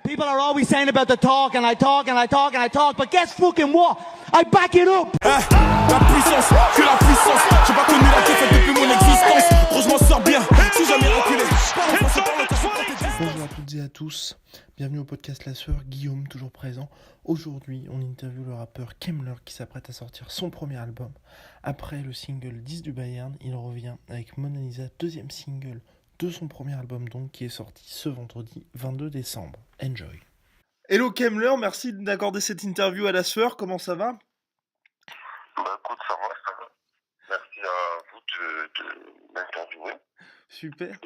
People are always saying about the talk, and I talk, and I talk, and I talk, but guess fucking what? I back it up! La puissance, que la puissance. J'ai pas connu la défaite depuis mon existence. Gros, je m'en sors bien, si jamais reculé. Bonjour à toutes et à tous, bienvenue au podcast La Sueur, Guillaume toujours présent. Aujourd'hui, on interviewe le rappeur Kemmler qui s'apprête à sortir son premier album. Après le single 10 du Bayern, il revient avec Mona Lisa, deuxième single de son premier album donc, qui est sorti ce vendredi 22 décembre. Enjoy. Hello Kemmler, merci d'accorder cette interview à La Sueur, comment ça va ? Bah écoute, ça va, ça va. Merci à vous de m'interviewer. Super.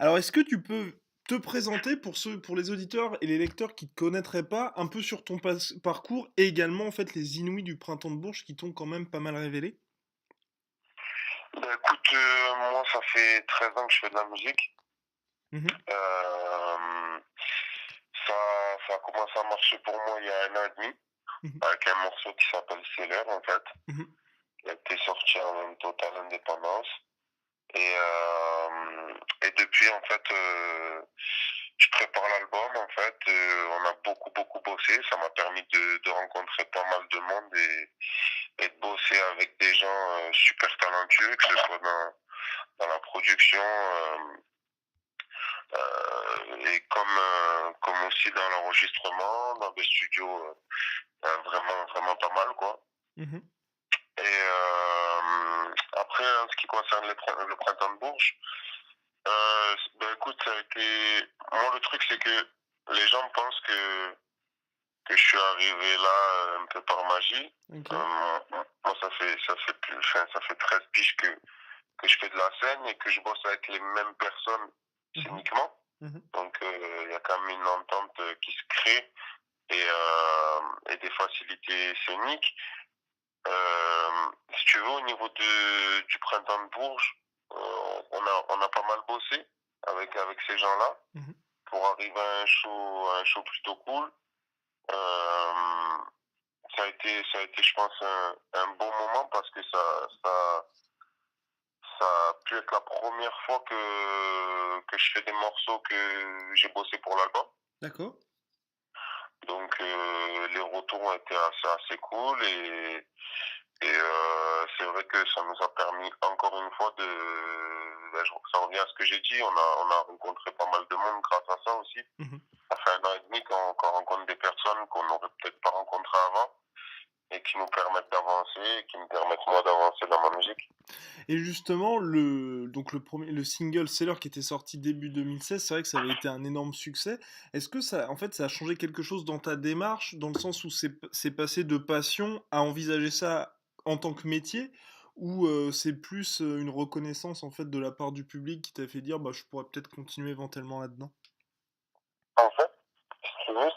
Alors est-ce que tu peux te présenter pour les auditeurs et les lecteurs qui ne te connaîtraient pas, un peu sur ton parcours et également en fait les Inouïs du Printemps de Bourges qui t'ont quand même pas mal révélé ? Bah écoute, moi ça fait 13 ans que je fais de la musique. Ça a commencé à marcher pour moi il y a 1 an et demi, avec un morceau qui s'appelle Seller en fait, qui a été sorti en totale indépendance. Et depuis en fait, je prépare l'album en fait, on a beaucoup bossé, ça m'a permis de rencontrer pas mal de monde et de bosser avec des gens super talentueux, que ce soit dans la production et comme aussi dans l'enregistrement, dans des studios vraiment pas mal quoi. Et après, en ce qui concerne le Printemps de Bourges, ben écoute, ça a été... Moi, le truc, c'est que les gens pensent que je suis arrivé là un peu par magie. Okay. Moi, ça fait 13 piges que je fais de la scène et que je bosse avec les mêmes personnes scéniquement. Donc, il y a quand même une entente qui se crée et des facilités scéniques. Si tu veux, au niveau du Printemps de Bourges, on a pas mal bossé avec ces gens-là pour arriver à un show plutôt cool. Ça a été, je pense, un bon moment parce que ça a pu être la première fois que je fais des morceaux que j'ai bossé pour l'album. D'accord. Donc les retours ont été assez cool et c'est vrai que ça nous a permis encore une fois ça revient à ce que j'ai dit, on a rencontré pas mal de monde grâce à ça aussi. Ça fait 1 an et demi qu'on rencontre des personnes qu'on n'aurait peut-être pas rencontrées avant et qui nous permettent d'avancer et qui me permettent moi d'avancer dans ma musique. Et justement, le single Seller qui était sorti début 2016, c'est vrai que ça avait été un énorme succès. Est-ce que ça a changé quelque chose dans ta démarche, dans le sens où c'est passé de passion à envisager ça en tant que métier, ou c'est plus une reconnaissance en fait de la part du public qui t'a fait dire bah je pourrais peut-être continuer éventuellement là-dedans? En fait, si tu veux,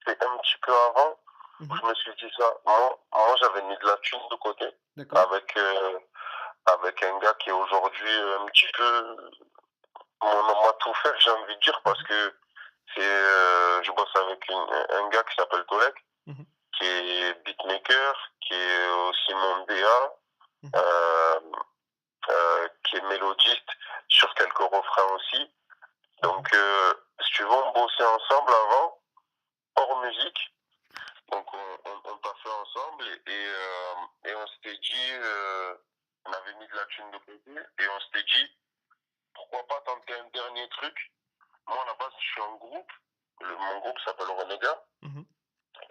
c'est un petit peu avant. Je me suis dit ça. Moi, j'avais mis de la thune de côté. D'accord. Avec un gars qui est aujourd'hui un petit peu mon homme à tout faire, j'ai envie de dire, parce que je bosse avec un gars qui s'appelle Tolek, qui est beatmaker, qui est aussi mon DA, qui est mélodiste sur quelques refrains aussi. Donc, si tu veux, on bossait ensemble avant, hors musique. Donc on passait ensemble et on s'était dit, on avait mis de la thune de côté et on s'était dit, pourquoi pas tenter un dernier truc. Moi à la base je suis en groupe, mon groupe s'appelle Renega,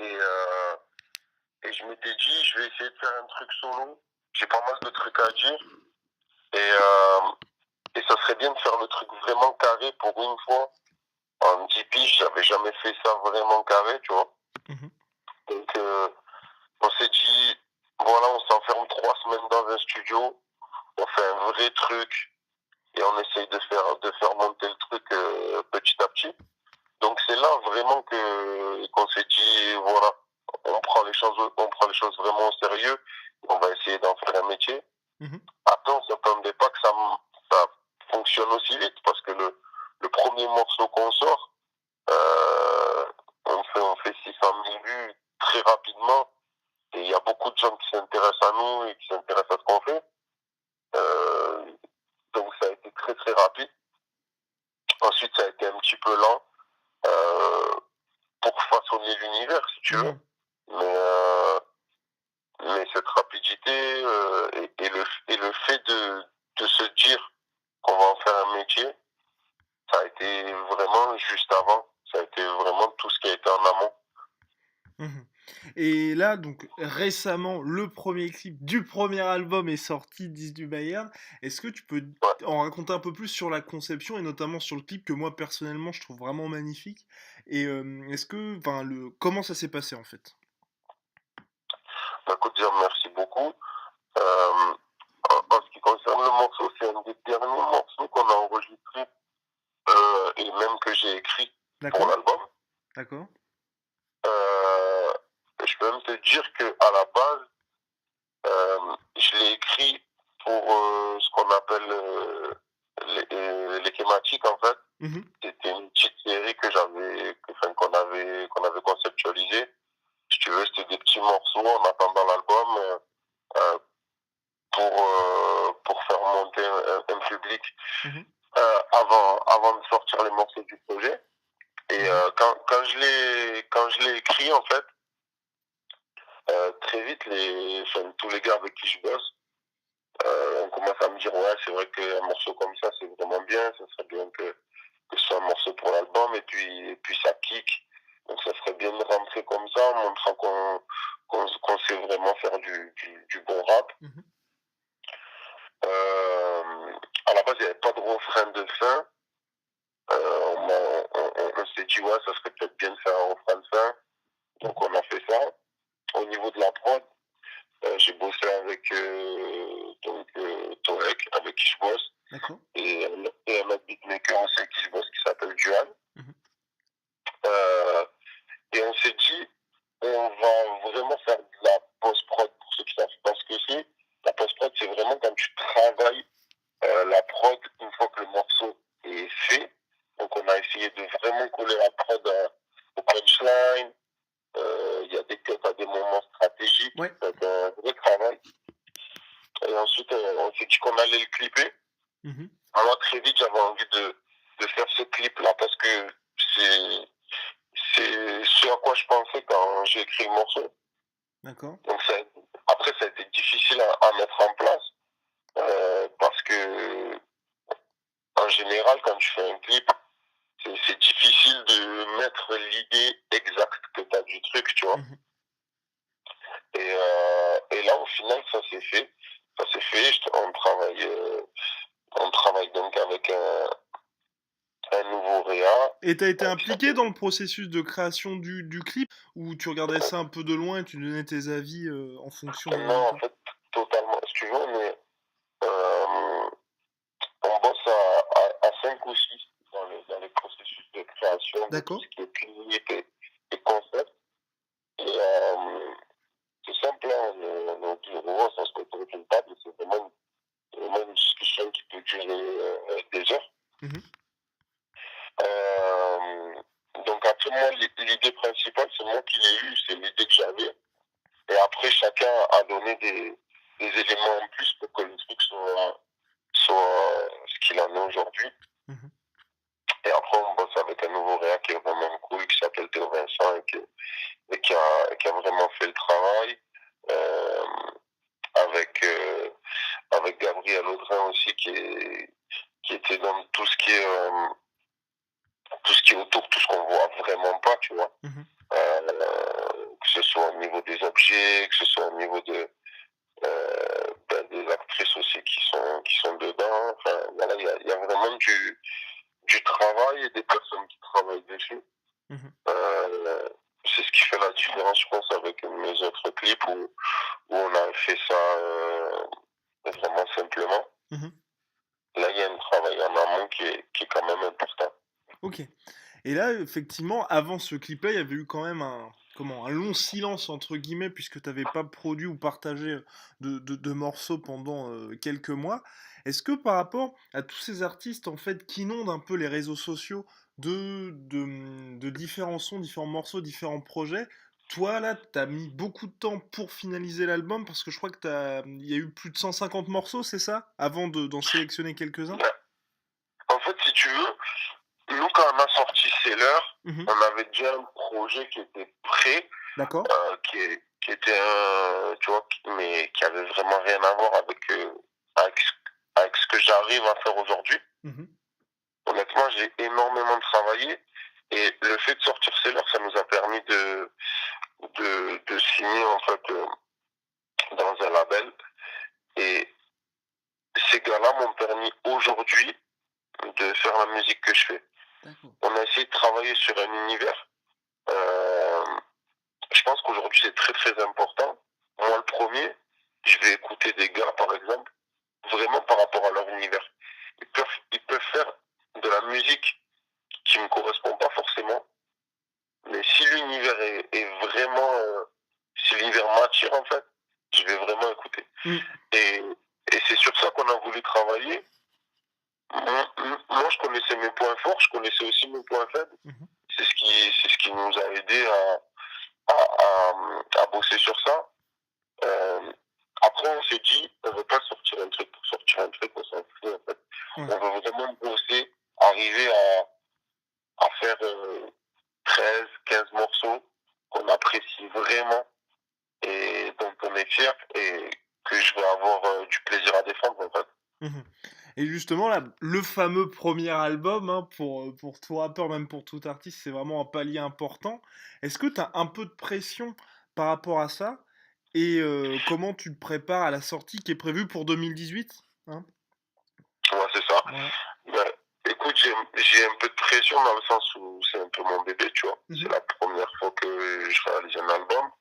et je m'étais dit je vais essayer de faire un truc solo, j'ai pas mal de trucs à dire et ça serait bien de faire le truc vraiment carré pour une fois. En 10 piges, j'avais jamais fait ça vraiment carré, tu vois. Donc, on s'est dit, voilà, on s'enferme 3 semaines dans un studio, on fait un vrai truc et on essaye de faire monter le truc petit à petit. Donc, c'est là vraiment qu'on s'est dit, voilà, on prend les choses vraiment au sérieux, on va essayer d'en faire un métier. Après, on s'attendait pas que ça fonctionne aussi vite parce que le premier morceau qu'on sort, on fait 600 000 vues très rapidement et il y a beaucoup de gens qui s'intéressent à nous et qui s'intéressent à ce qu'on fait. Donc ça a été très rapide. Ensuite ça a été un petit peu lent. tu veux. Mhm. Mais cette rapidité et le fait de se dire qu'on va en faire un métier, ça a été vraiment juste avant. Ça a été vraiment tout ce qui a été en amont. Mhm. Et là, donc récemment, le premier clip du premier album est sorti, 10 du Bayern. Est-ce que tu peux Ouais. en raconter un peu plus sur la conception et notamment sur le clip que moi personnellement je trouve vraiment magnifique? Et est-ce que, enfin, comment ça s'est passé en fait? Bah, écoute, dire merci beaucoup. Euh, en ce qui concerne le morceau, c'est un des derniers morceaux qu'on a enregistré et même que j'ai écrit pour D'accord, l'album. d'accord. Euh, je peux même te dire que à la base, je l'ai écrit pour ce qu'on appelle les thématiques en fait. Mhm. C'était une petite série qu'on avait conceptualisée. Si tu veux, c'était des petits morceaux en attendant l'album euh, pour faire monter un public Mhm. avant de sortir les morceaux du projet. Et Mhm. quand je l'ai écrit en fait, très vite tous les gars avec qui je bosse, on commence à me dire ouais, c'est vrai qu'un morceau comme ça c'est vraiment bien, ça serait bien que ce soit un morceau pour l'album et puis ça kick. Donc ça serait bien de rentrer comme ça en montrant qu'on sait vraiment faire du bon rap. Mhm. À la base il n'y avait pas de refrain de fin. On s'est dit ouais, ça serait peut-être bien de faire un refrain de fin. Donc on a fait ça. Au niveau de la prod, j'ai bossé avec Torek, avec qui je bosse, D'accord. et un autre beatmaker aussi avec qui je bosse qui s'appelle Duan. Mhm. Et on s'est dit, on va vraiment faire de la post-prod pour ceux qui savent pas ce que c'est. La post-prod, c'est vraiment quand tu travailles la prod une fois que le morceau est fait. Donc on a essayé de vraiment coller la prod au punchline. Il y a des cuts à des moments stratégiques. Ouais. C'est un vrai travail. Et ensuite, on s'est dit qu'on allait le clipper. Mhm. Alors très vite, j'avais envie de faire ce clip-là parce que c'est ce à quoi je pensais quand j'ai écrit le morceau. D'accord. Donc après, ça a été difficile à mettre en place parce que en général, quand tu fais un clip, c'est difficile de mettre l'idée exacte que tu as du truc, tu vois. Mhm. Et là, au final, ça s'est fait. Ça s'est fait. On travaille donc avec un nouveau réa. Et t'as été qui impliqué s'appelle- dans le processus de création du clip ou tu regardais ça un peu de loin et tu donnais tes avis en fonction des Non, en résultats? fait, totalement. Si tu veux, euh, on bosse à 5 ou 6 dans les processus de création de tout D'accord. ce qui est clip et concept. Et c'est simple, hein, on est au bureau, on se retrouve autour d'une table, c'est vraiment une discussion qui peut durer des heures. Mhm. Euh, donc après moi, l'idée principale, c'est moi qui l'ai eue, c'est l'idée que j'avais. Et après, chacun a donné des éléments en plus pour que le truc soit ce qu'il en est aujourd'hui. Mhm. Et après, on bosse avec un nouveau réa qui est vraiment cool, qui s'appelle Théo Vincent et qui a vraiment fait le travail. Euh, avec Gabriel Audrin aussi qui était dans tout ce qui est autour, tout ce qu'on voit vraiment pas, tu vois. Mhm. Que ce soit au niveau des objets, que ce soit au niveau des actrices aussi qui sont dedans. Enfin, voilà, il y a vraiment du travail et des personnes qui travaillent dessus. Mhm. C'est ce qui fait la différence, je pense, avec mes autres clips où on a fait ça vraiment simplement. Mhm. Là, il y a un travail en amont qui est quand même important. Ok. Et là, effectivement, avant ce clip-là, il y avait eu quand même un long silence, entre guillemets, puisque tu n'avais pas produit ou partagé de morceaux pendant quelques mois. Est-ce que par rapport à tous ces artistes, en fait, qui inondent un peu les réseaux sociaux de différents sons, différents morceaux, différents projets, toi, là, tu as mis beaucoup de temps pour finaliser l'album, parce que je crois il y a eu plus de 150 morceaux, c'est ça? Avant d'en sélectionner quelques-uns? En fait, si tu veux, nous, quand on a sorti Seller, Mhm. on avait déjà un projet qui était prêt D'accord. Qui était tu vois, mais qui avait vraiment rien à voir avec ce que j'arrive à faire aujourd'hui. Honnêtement, j'ai énormément travaillé et le fait de sortir Seller, ça nous a permis de signer en fait dans un label. Et ces gars-là m'ont permis aujourd'hui de faire la musique que je fais. D'accord. On a essayé de travailler sur un univers. Je pense qu'aujourd'hui c'est très très important. Moi le premier, je vais écouter des gars par exemple, vraiment par rapport à leur univers. Ils peuvent faire de la musique qui me correspond pas forcément, mais si l'univers est vraiment, si l'univers m'attire en fait, je vais vraiment écouter. Et c'est sur ça qu'on a voulu travailler. Moi, je connaissais mes points forts, je connaissais aussi mes points faibles. C'est ce qui nous a aidé à bosser sur ça. Après, on s'est dit, on veut pas sortir un truc pour sortir un truc, on s'en fout en fait. On veut vraiment bosser, arriver à faire 13, 15 morceaux qu'on apprécie vraiment et dont on est fier et que je vais avoir du plaisir à défendre en fait. Et justement, là, le fameux premier album, hein, pour tout rappeur, même pour tout artiste, c'est vraiment un palier important. Est-ce que tu as un peu de pression par rapport à ça? Et comment tu te prépares à la sortie qui est prévue pour 2018, hein? Ouais, c'est ça. Voilà. Ben, écoute, j'ai un peu de pression dans le sens où c'est un peu mon bébé, tu vois. C'est la première fois que je réalise un album.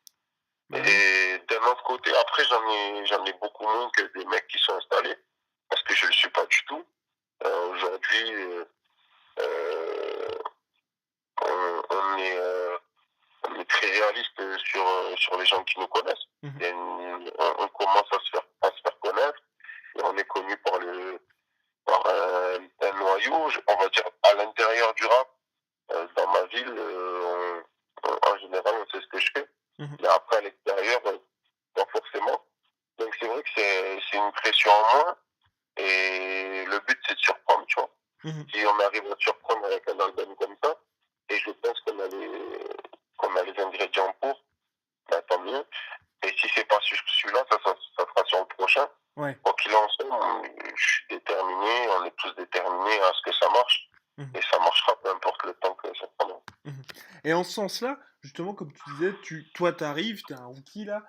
Et d'un autre côté, après, j'en ai beaucoup moins que des mecs qui sont installés, parce que je le suis pas du tout. Aujourd'hui, on est très réaliste sur les gens qui nous connaissent. On commence à se faire connaître. Et on est connu par un noyau, on va dire, à l'intérieur du rap. Dans ma ville, en général, on sait ce que je fais. Mais après, à l'extérieur, pas forcément. Donc c'est vrai que c'est une pression en moins. Et le but, c'est de surprendre, tu vois. Si on arrive à surprendre avec un album comme ça, et je pense qu'on a les ingrédients pour, bah, tant mieux. Et si c'est pas sur celui-là, ça sera sur le prochain. Quoi qu'il en soit, je suis déterminé, on est tous déterminés à ce que ça marche. Et ça marchera peu importe le temps que ça prendra. Et en ce sens-là, justement, comme tu disais, toi, t'arrives, t'es un rookie là.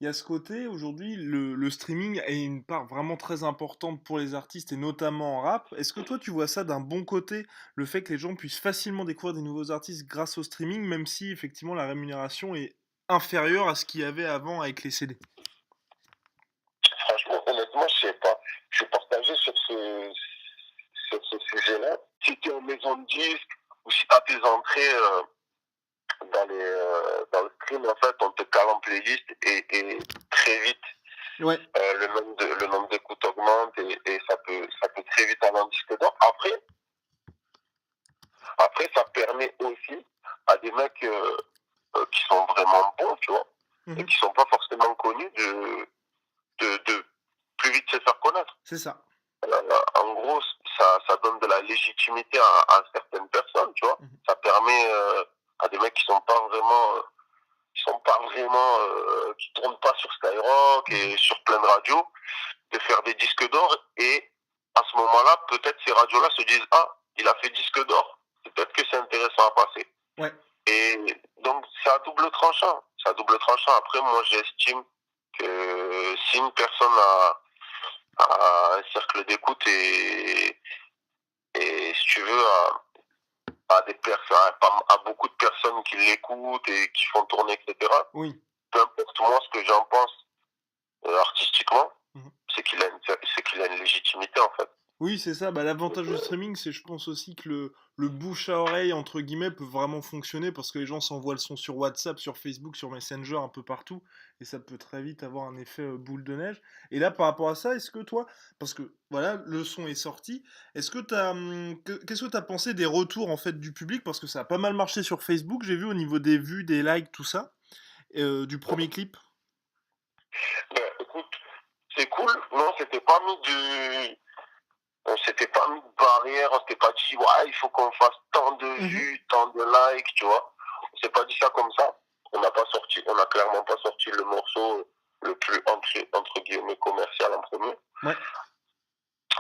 Il y a ce côté, aujourd'hui, le streaming a une part vraiment très importante pour les artistes et notamment en rap. Est-ce que toi, tu vois ça d'un bon côté, le fait que les gens puissent facilement découvrir des nouveaux artistes grâce au streaming, même si effectivement la rémunération est inférieure à ce qu'il y avait avant avec les CD? Franchement, honnêtement, je sais pas. Je suis partagé sur ce sujet-là. Si tu es en maison de disque ou si tu as tes entrées dans le stream, en fait, on te cale en playlist et très vite, le nombre d'écoutes augmente et ça peut très vite aller en disque d'or. Après, ça permet aussi à des mecs qui sont vraiment bons, tu vois, et qui sont pas forcément connus de plus vite se faire connaître. C'est ça. En gros, ça donne de la légitimité à certaines personnes, tu vois. Ça permet à des mecs qui tournent pas sur Skyrock et sur plein de radios, de faire des disques d'or. Et à ce moment-là, peut-être ces radios-là se disent, ah, il a fait disque d'or. Peut-être que c'est intéressant à passer. Et donc, c'est à double tranchant. Après, moi, j'estime que si une personne a un cercle d'écoute et si tu veux, à beaucoup de personnes qui l'écoutent et qui font tourner, etc. Peu importe moi ce que j'en pense artistiquement, c'est qu'il a une légitimité en fait. Oui, c'est ça. Bah, l'avantage du streaming, c'est je pense aussi que le bouche à oreille, entre guillemets, peut vraiment fonctionner parce que les gens s'envoient le son sur WhatsApp, sur Facebook, sur Messenger, un peu partout. Et ça peut très vite avoir un effet boule de neige. Et là, par rapport à ça, est-ce que toi, parce que voilà, le son est sorti, est-ce que qu'est-ce que tu as pensé des retours en fait du public? Parce que ça a pas mal marché sur Facebook, j'ai vu au niveau des vues, des likes, tout ça, du premier clip. Ben, écoute, c'est cool. Non, on s'était pas mis de barrière, on s'était pas dit, ouais, il faut qu'on fasse tant de vues, tant de likes, tu vois. On s'est pas dit ça comme ça. on n'a clairement pas sorti le morceau le plus entre guillemets commercial en premier. Ouais.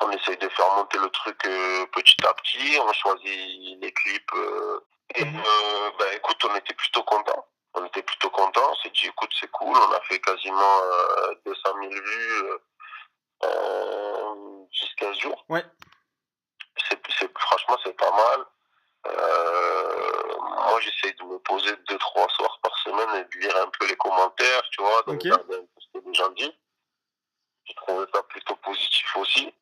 On essaye de faire monter le truc petit à petit, on choisit les clips écoute, on était plutôt contents. On s'est dit écoute c'est cool, on a fait quasiment 200 000 vues en 10-15 jours. Ouais. Franchement c'est pas mal. Moi j'essaye de me poser 2-3 soirs par semaine et de lire un peu les commentaires, tu vois, de regarder un peu ce que les gens disent. J'ai trouvé ça plutôt positif aussi.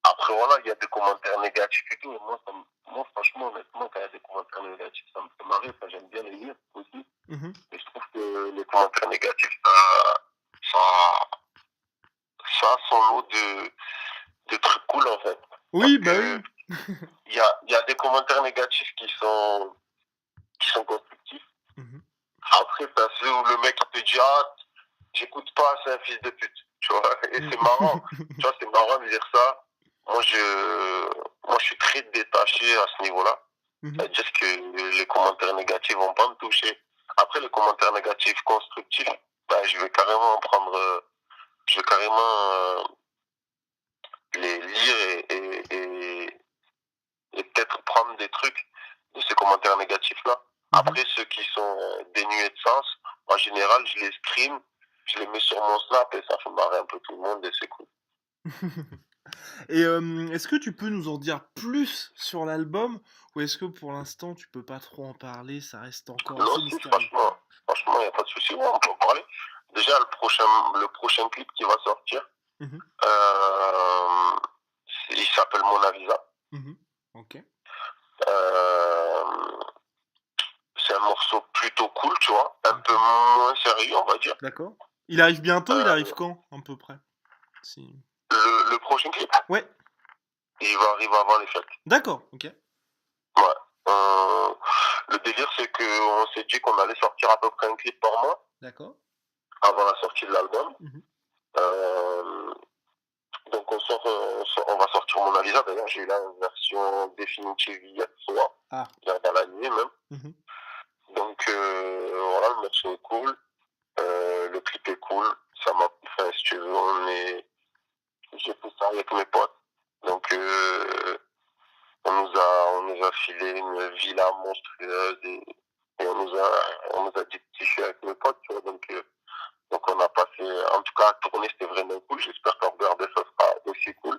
Après voilà, il y a des commentaires négatifs et tout. Moi franchement, honnêtement, quand il y a des commentaires négatifs, ça me fait marrer, j'aime bien les lire aussi. Et je trouve que les commentaires négatifs, ça a son lot de trucs cool en fait. Oui, bah oui. Il y a des commentaires négatifs qui sont constructifs. Après, t'as ceux où le mec te dit j'écoute pas, c'est un fils de pute. Tu vois, et c'est marrant. Tu vois, c'est marrant de dire ça. Moi, je suis très détaché à ce niveau-là. C'est-à-dire que les commentaires négatifs vont pas me toucher. Après, les commentaires négatifs constructifs, je vais carrément les lire et peut-être prendre des trucs de ces commentaires négatifs-là. Après, ceux qui sont dénués de sens, en général, je les stream, je les mets sur mon Snap et ça fait marrer un peu tout le monde et c'est cool. Et est-ce que tu peux nous en dire plus sur l'album, ou est-ce que pour l'instant tu peux pas trop en parler, ça reste encore assez mystérieux? Franchement, il n'y a pas de souci, on peut en parler. Déjà, le prochain clip qui va sortir, il s'appelle Mona Lisa. Ok. C'est un morceau plutôt cool, tu vois, un peu moins sérieux, on va dire. D'accord. Il arrive bientôt, il arrive quand, à peu près? Le prochain clip? Ouais. Il va arriver avant les fêtes. D'accord, ok. Ouais. Le délire, c'est qu'on s'est dit qu'on allait sortir à peu près un clip par mois. D'accord. Avant la sortie de l'album. Donc on va sortir Mona Lisa. D'ailleurs, j'ai eu la version définitive hier soir. Dans la nuit même. Donc voilà, le morceau est cool. Le clip est cool. Ça m'a fait, si tu veux, j'ai fait ça avec mes potes. Donc on nous a filé une villa monstrueuse et on nous a dit de kiffer avec mes potes, tu vois. Donc on a passé, en tout cas, à tourner, c'était vraiment cool. J'espère qu'en regarder, ça sera aussi cool.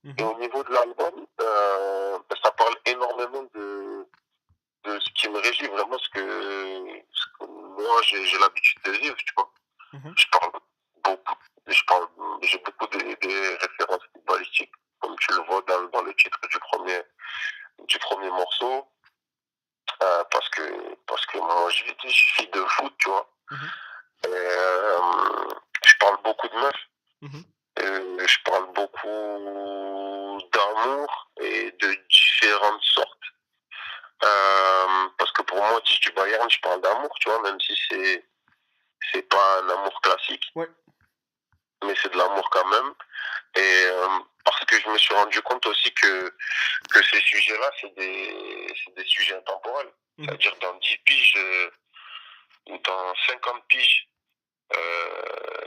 Et au niveau de l'album, ça parle énormément de ce qui me régit, vraiment ce que moi j'ai l'habitude de vivre, tu vois. J'ai beaucoup des références footballistiques, comme tu le vois dans le titre du premier morceau, parce que moi je suis de foot, tu vois. Je parle beaucoup de meufs, je parle beaucoup d'amour et de différentes sortes. Parce que pour moi, si du Bayern, je parle d'amour, tu vois, même si c'est pas un amour classique. Ouais. Mais c'est de l'amour quand même. Et parce que je me suis rendu compte aussi que ces sujets-là, c'est des sujets intemporels. C'est-à-dire dans 10 piges ou dans 50 piges,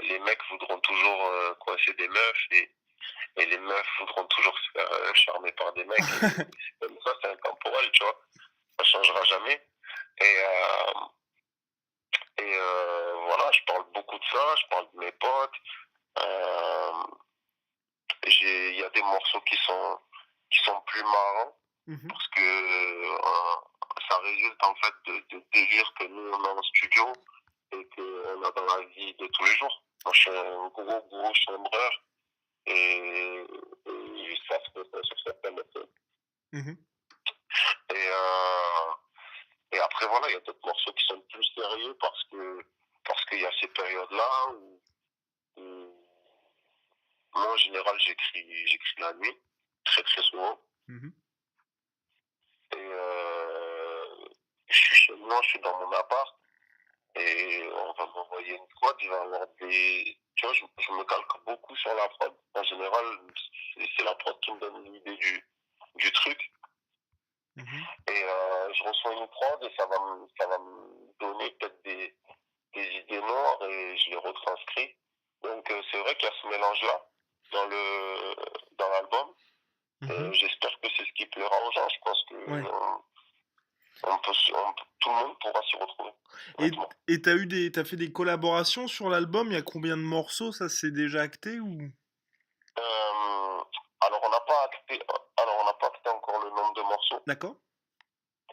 les mecs voudront toujours coincer des meufs et les meufs voudront toujours se faire charmer par des mecs. Comme ça, c'est intemporel, tu vois. Ça changera jamais. Et voilà, je parle beaucoup de ça, je parle de mes potes. Il y a des morceaux qui sont plus marrants parce que ça résulte en fait de délires que nous on a en studio et qu'on a dans la vie de tous les jours. Moi je suis un gros chambreur et ça se fait sur certaines méthodes. Et après voilà, il y a d'autres morceaux qui sont plus sérieux parce qu'il y a ces périodes-là où moi en général j'écris la nuit, très très souvent. Et je suis chez moi, je suis dans mon appart et on va m'envoyer une prod, il va y avoir des... Tu vois, je me calque beaucoup sur la prod. En général, c'est la prod qui me donne l'idée du truc. Et je reçois une prod et ça va me donner peut-être des idées noires et je les retranscris. Donc c'est vrai qu'il y a ce mélange-là dans l'album. J'espère que c'est ce qui plaira aux gens. Je pense que tout le monde pourra s'y retrouver. Et t'as fait des collaborations sur l'album? Il y a combien de morceaux? Ça, c'est déjà acté ou? Alors on n'a pas acté encore le nombre de morceaux. D'accord.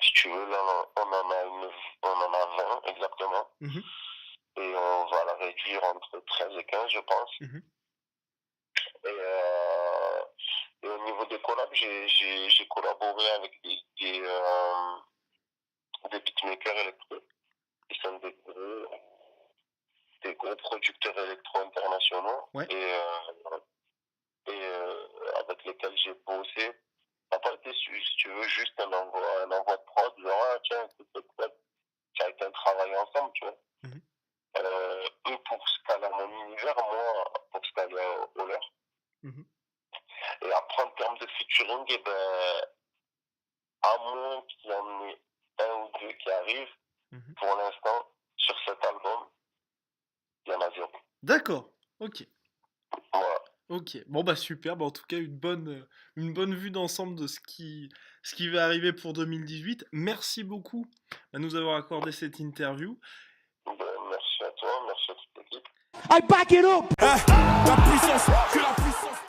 Si tu veux, là, on en a 20 exactement. Et on va la réduire entre 13 et 15, je pense. Et au niveau des collabs, j'ai collaboré avec des beatmakers électro. Ils sont des gros producteurs électro internationaux. Et avec lesquels j'ai bossé. Ça n'a pas été, si tu veux, juste un envoi de prod, genre, ah, tiens, écoute, cette prod, ça a été un travail ensemble, tu vois. Eux pour se caler à mon univers, moi pour se caler au leur. Et après, en termes de featuring, eh ben, à moins qu'il y en ait un ou deux qui arrivent, pour l'instant, sur cet album, il y en a 0. D'accord, ok. Voilà. Ok, bon bah super, bah en tout cas une bonne vue d'ensemble de ce qui va arriver pour 2018. Merci beaucoup à nous avoir accordé cette interview. Merci à toi, merci à toute l'équipe. I back it up! La puissance, que la puissance.